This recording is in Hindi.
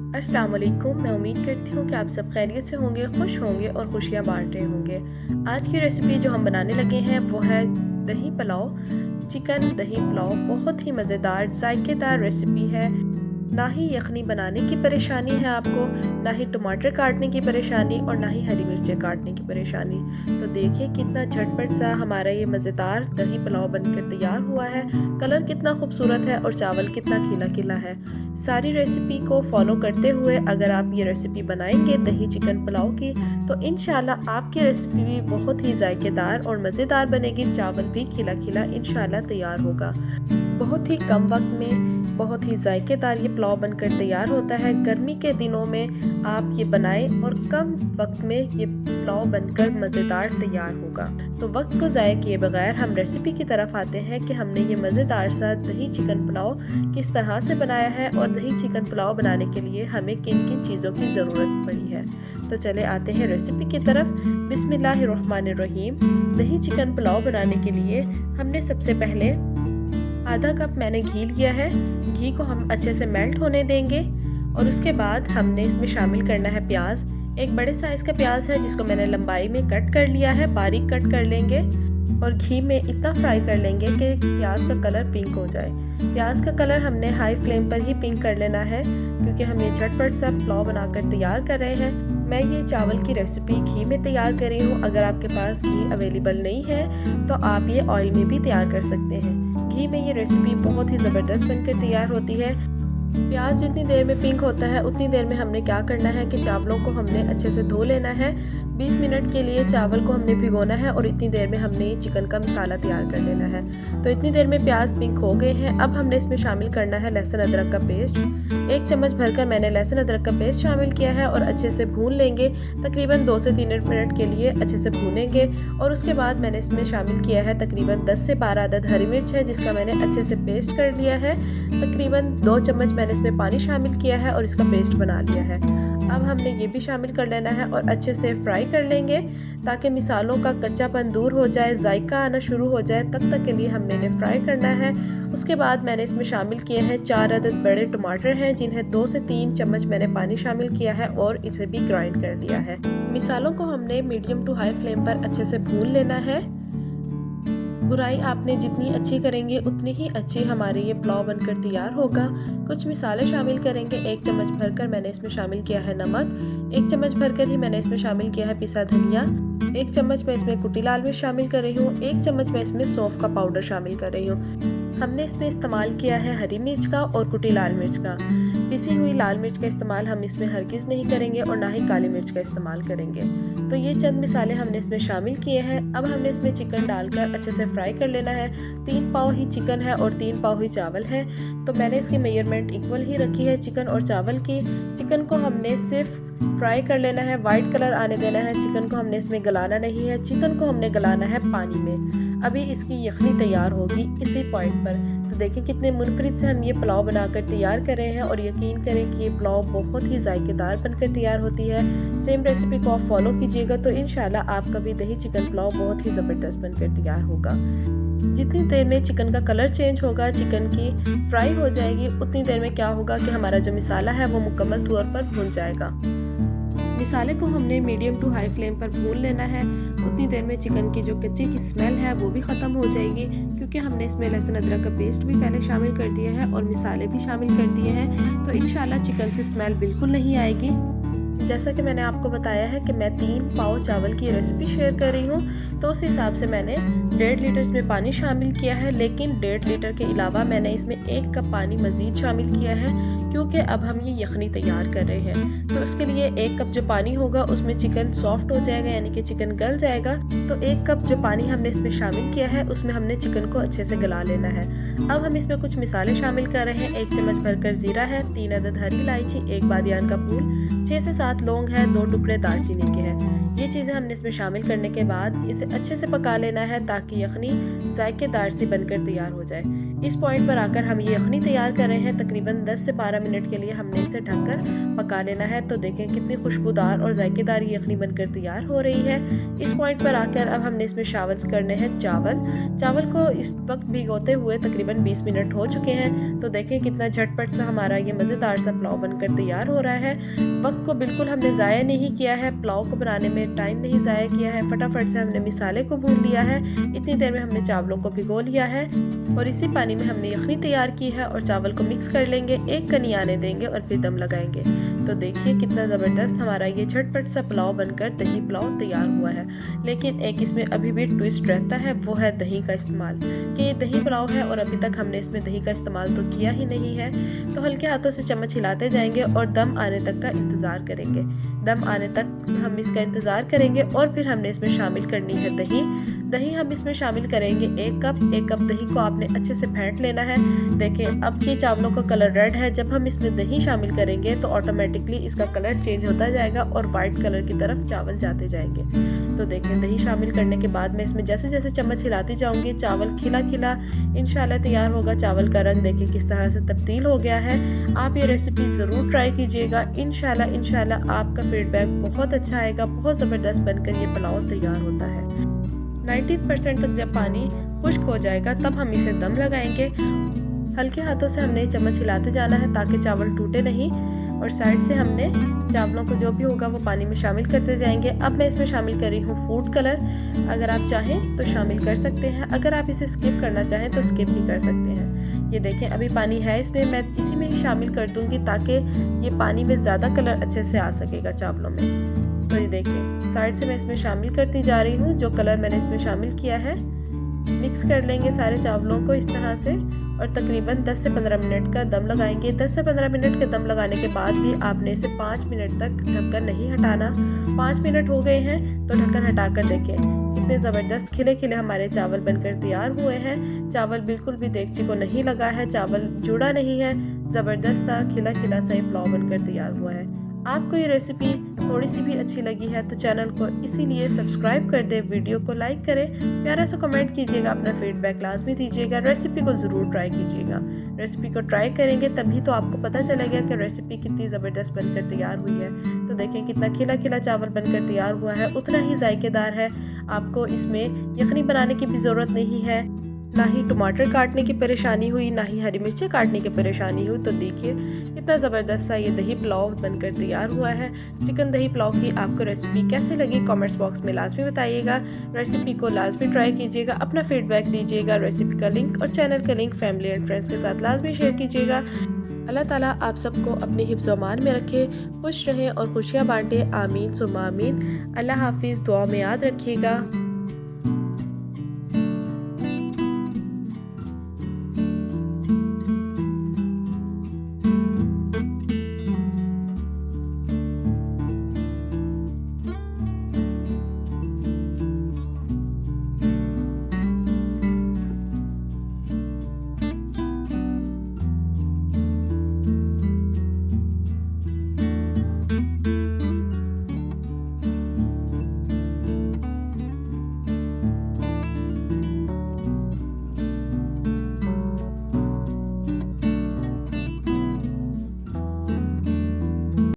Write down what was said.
अस्सलाम वालेकुम। मैं उम्मीद करती हूँ कि आप सब खैरियत से होंगे, खुश होंगे और खुशियाँ बांट रहे होंगे। आज की रेसिपी जो हम बनाने लगे हैं वो है दही पुलाव। चिकन दही पुलाव बहुत ही मज़ेदार जायकेदार रेसिपी है। ना ही यखनी बनाने की परेशानी है आपको, ना ही टमाटर काटने की परेशानी और ना ही हरी मिर्चें काटने की परेशानी। तो देखिए कितना झटपट सा हमारा ये मज़ेदार दही पुलाव बनकर तैयार हुआ है। कलर कितना खूबसूरत है और चावल कितना खिला खिला है। सारी रेसिपी को फॉलो करते हुए अगर आप ये रेसिपी बनाएंगे दही चिकन पुलाव की, तो इंशाल्लाह आपकी रेसिपी भी बहुत ही जायकेदार और मज़ेदार बनेगी। चावल भी खिला खिला इंशाल्लाह तैयार होगा। बहुत ही कम वक्त में बहुत ही जायकेदार ये पुलाव बनकर तैयार होता है। गर्मी के दिनों में आप ये बनाएं और कम वक्त में ये पुलाव बनकर मज़ेदार तैयार होगा। तो वक्त को ज़ाया किए बगैर हम रेसिपी की तरफ आते हैं कि हमने ये मज़ेदार सा दही चिकन पुलाव किस तरह से बनाया है और दही चिकन पुलाव बनाने के लिए हमें किन किन चीज़ों की ज़रूरत पड़ी है। तो चले आते हैं रेसिपी की तरफ। बिस्मिल्लाहिर्रहमानिर्रहीम। दही चिकन पुलाव बनाने के लिए हमने सबसे पहले आधा कप मैंने घी लिया है। घी को हम अच्छे से मेल्ट होने देंगे और उसके बाद हमने इसमें शामिल करना है प्याज। एक बड़े साइज़ का प्याज है जिसको मैंने लंबाई में कट कर लिया है, बारीक कट कर लेंगे और घी में इतना फ्राई कर लेंगे कि प्याज का कलर पिंक हो जाए। प्याज का कलर हमने हाई फ्लेम पर ही पिंक कर लेना है क्योंकि हम ये झटपट सा पुलाव बनाकर तैयार कर रहे हैं। मैं ये चावल की रेसिपी घी में तैयार कर रही हूँ। अगर आपके पास घी अवेलेबल नहीं है तो आप ये ऑयल में भी तैयार कर सकते हैं। घी में ये रेसिपी बहुत ही ज़बरदस्त बनकर तैयार होती है। प्याज जितनी देर में पिंक होता है उतनी देर में हमने क्या करना है कि चावलों को हमने अच्छे से धो लेना है। 20 मिनट के लिए चावल को हमने भिगोना है और इतनी देर में हमने चिकन का मसाला तैयार कर लेना है। तो इतनी देर में प्याज पिंक हो गए हैं। अब हमने इसमें शामिल करना है लहसुन अदरक का पेस्ट। 1 चम्मच भरकर मैंने लहसुन अदरक का पेस्ट शामिल किया है और अच्छे से भून लेंगे। तकरीबन 2 से 3 मिनट के लिए अच्छे से भूनेंगे और उसके बाद मैंने इसमें शामिल किया है तकरीबन 10 से 12 अदद हरी मिर्च है जिसका मैंने अच्छे से पेस्ट कर लिया है। तकरीबन 2 चम्मच मैंने इसमें पानी शामिल किया है और इसका पेस्ट बना लिया है। अब हमने ये भी शामिल कर लेना है और अच्छे से फ्राई कर लेंगे ताकि मिसालों का कच्चापन दूर हो जाए, जायका आना शुरू हो जाए। तब तक के लिए हमने इन्हें फ्राई करना है। उसके बाद मैंने इसमें शामिल किए हैं 4 अदद बड़े टमाटर हैं जिन्हें 2 से 3 चम्मच मैंने पानी शामिल किया है और इसे भी ग्राइंड कर लिया है। मिसालों को हमने मीडियम टू हाई फ्लेम पर अच्छे से भून लेना है। बुराई आपने जितनी अच्छी करेंगे उतनी ही अच्छी हमारे ये पुलाव बनकर तैयार होगा। कुछ मिसाले शामिल करेंगे। 1 चम्मच भरकर मैंने इसमें शामिल किया है नमक। 1 चम्मच भरकर ही मैंने इसमें शामिल किया है पिसा धनिया। 1 चम्मच मैं इसमें कुटी लाल मिर्च शामिल कर रही हूँ। 1 चम्मच मैं इसमें सौंफ का पाउडर शामिल कर रही हूँ। हमने इसमें इस्तेमाल किया है हरी मिर्च का और कुटी लाल मिर्च का। पिसी हुई लाल मिर्च का इस्तेमाल हम इसमें हरगिज़ नहीं करेंगे और ना ही काली मिर्च का इस्तेमाल करेंगे। तो ये चंद मिसाले हमने इसमें शामिल किए हैं। अब हमने इसमें चिकन डालकर अच्छे से फ्राई कर लेना है। 3 पाव ही चिकन है और 3 पाव ही चावल है, तो मैंने इसकी मेजरमेंट इक्वल ही रखी है चिकन और चावल की। चिकन को हमने सिर्फ फ्राई कर लेना है, वाइट कलर आने देना है। चिकन को हमने इसमें गलाना नहीं है, चिकन को हमने गलाना है पानी में। अभी इसकी यखनी तैयार होगी इसी पॉइंट पर। तो देखें कितने मुनफरिद से हम ये पुलाव बनाकर तैयार कर रहे हैं और यकीन करें कि ये पुलाव बहुत ही जायकेदार बनकर तैयार होती है। सेम रेसिपी को आप फॉलो कीजिएगा तो इंशाल्लाह आपका भी दही चिकन पुलाव बहुत ही ज़बरदस्त बनकर तैयार होगा। जितनी देर में चिकन का कलर चेंज होगा, चिकन की फ्राई हो जाएगी, उतनी देर में क्या होगा कि हमारा जो मिसाला है वो मुकम्मल तौर पर भुन जाएगा। मिसाले को हमने मीडियम टू हाई फ्लेम पर भून लेना है। उतनी देर में चिकन की जो कच्ची की स्मेल है वो भी ख़त्म हो जाएगी क्योंकि हमने इसमें लहसुन अदरक का पेस्ट भी पहले शामिल कर दिया है और मिसाले भी शामिल कर दिए हैं। तो इंशाल्लाह चिकन से स्मेल बिल्कुल नहीं आएगी। जैसा कि मैंने आपको बताया है कि मैं 3 पाव चावल की रेसिपी शेयर कर रही हूँ, तो उस हिसाब से मैंने 1.5 लीटर इसमें पानी शामिल किया है। लेकिन 1.5 लीटर के अलावा मैंने इसमें 1 कप पानी मज़ीद शामिल किया है क्योंकि अब हम ये यखनी तैयार कर रहे हैं। तो उसके लिए 1 कप जो पानी होगा उसमें चिकन सॉफ्ट हो जाएगा, यानी कि चिकन गल जाएगा। तो 1 कप जो पानी हमने इसमें शामिल किया है उसमें हमने चिकन को अच्छे से गला लेना है। अब हम इसमें कुछ मिसाले शामिल कर रहे हैं। 1 चम्मच भरकर ज़ीरा है, 3 अदद हरी इलायची, 1 बादियान का फूल, 6 से 7 लौंग है, 2 टुकड़े दालचीनी के हैं। ये चीज़ें हमने इसमें शामिल करने के बाद इसे अच्छे से पका लेना है ताकि यखनी जायकेदार सी बनकर तैयार हो जाए। इस पॉइंट पर आकर हम ये यखनी तैयार कर रहे हैं। तकरीबन 10 से 12 मिनट के लिए हमने इसे ढककर पका लेना है। तो देखें कितनी खुशबूदार और जायकेदार ये यखनी बनकर तैयार हो रही है। इस पॉइंट पर आकर अब हमने इसमें शामिल करने हैं चावल को इस वक्त भिगोते हुए तकरीबन 20 मिनट हो चुके हैं। तो देखें कितना झटपट सा हमारा ये मज़ेदार सा पुलाव बनकर तैयार हो रहा है। वक्त को बिल्कुल हमने ज़ाया नहीं किया है, पुलाव को बनाने में टाइम नहीं ज़ाया किया है। फटाफट से हमने मिसाले को भून लिया है। इतनी देर में हमने चावलों को भिगो लिया है और इसी पानी में हमने यखनी तैयार की है और चावल को मिक्स कर लेंगे, एक कनी आने देंगे और फिर दम लगाएंगे। तो देखिए कितना ज़बरदस्त हमारा ये झटपट सा पुलाव बनकर दही पुलाव तैयार हुआ है। लेकिन एक इसमें अभी भी ट्विस्ट रहता है, वो है दही का इस्तेमाल, कि ये दही पुलाव है और अभी तक हमने इसमें दही का इस्तेमाल तो किया ही नहीं है। तो हल्के हाथों से चम्मच हिलाते जाएंगे और दम आने तक का इंतज़ार करेंगे। दम आने तक हम इसका इंतज़ार करेंगे और फिर हमने इसमें शामिल करनी है दही हम इसमें शामिल करेंगे 1 कप दही को आपने अच्छे से फेंट लेना है। देखें अब ये चावलों का कलर रेड है। जब हम इसमें दही शामिल करेंगे तो ऑटोमेटिकली इसका कलर चेंज होता जाएगा और वाइट कलर की तरफ चावल जाते जाएंगे। तो देखें दही शामिल करने के बाद मैं इसमें जैसे जैसे चम्मच हिलाती जाऊंगी चावल खिला खिला इंशाल्लाह तैयार होगा। चावल का रंग देखें किस तरह से तब्दील हो गया है। आप ये रेसिपी ज़रूर ट्राई कीजिएगा। इंशाल्लाह आपका फीडबैक बहुत अच्छा आएगा। बहुत ज़बरदस्त बनकर ये पुलाव तैयार होता है। 90% तक जब पानी खुश्क हो जाएगा तब हम इसे दम लगाएंगे। हल्के हाथों से हमने चम्मच हिलाते जाना है ताकि चावल टूटे नहीं और साइड से हमने चावलों को जो भी होगा वो पानी में शामिल करते जाएंगे। अब मैं इसमें शामिल कर रही हूँ फूड कलर। अगर आप चाहें तो शामिल कर सकते हैं, अगर आप इसे स्किप करना चाहें तो स्किप भी कर सकते हैं। ये देखें अभी पानी है इसमें, मैं इसी में ही शामिल कर दूँगी ताकि ये पानी में ज़्यादा कलर अच्छे से आ सकेगा चावलों में। तो ये देखिए साइड से मैं इसमें शामिल करती जा रही हूँ। जो कलर मैंने इसमें शामिल किया है मिक्स कर लेंगे सारे चावलों को इस तरह से और तकरीबन 10 से 15 मिनट का दम लगाएंगे। 10 से 15 मिनट के दम लगाने के बाद भी आपने इसे 5 मिनट तक ढक्कन नहीं हटाना। 5 मिनट हो गए हैं तो ढक्कन हटाकर देखें कितने ज़बरदस्त खिले खिले हमारे चावल बनकर तैयार हुए हैं। चावल बिल्कुल भी देगची को नहीं लगा है, चावल जुड़ा नहीं है, ज़बरदस्त था खिला खिला सा ये पुलाव बनकर तैयार हुआ है। आपको ये रेसिपी थोड़ी सी भी अच्छी लगी है तो चैनल को इसीलिए सब्सक्राइब कर दें, वीडियो को लाइक करें, प्यारा सा कमेंट कीजिएगा, अपना फीडबैक लाजमी दीजिएगा। रेसिपी को ज़रूर ट्राई कीजिएगा। रेसिपी को ट्राई करेंगे तभी तो आपको पता चलेगा कि रेसिपी कितनी ज़बरदस्त बनकर तैयार हुई है। तो देखें कितना खिला खिला चावल बनकर तैयार हुआ है, उतना ही जायकेदार है। आपको इसमें यखनी बनाने की भी ज़रूरत नहीं है, ना ही टमाटर काटने की परेशानी हुई, ना ही हरी मिर्चें काटने की परेशानी हुई। तो देखिए कितना ज़बरदस्त सा ये दही पुलाव बनकर तैयार हुआ है। चिकन दही पुलाव की आपको रेसिपी कैसे लगी कमेंट्स बॉक्स में लाजमी बताइएगा। रेसिपी को लाजमी ट्राई कीजिएगा, अपना फीडबैक दीजिएगा। रेसिपी का लिंक और चैनल का लिंक फैमिली एंड फ्रेंड्स के साथ लाजमी शेयर कीजिएगा। अल्लाह ताला आप सबको अपने हिफ्ज़ व अमान में रखे, खुश रहें और खुशियाँ बांटे। आमीन सुम्मा आमीन। अल्लाह हाफिज़। दुआ में याद रखिएगा।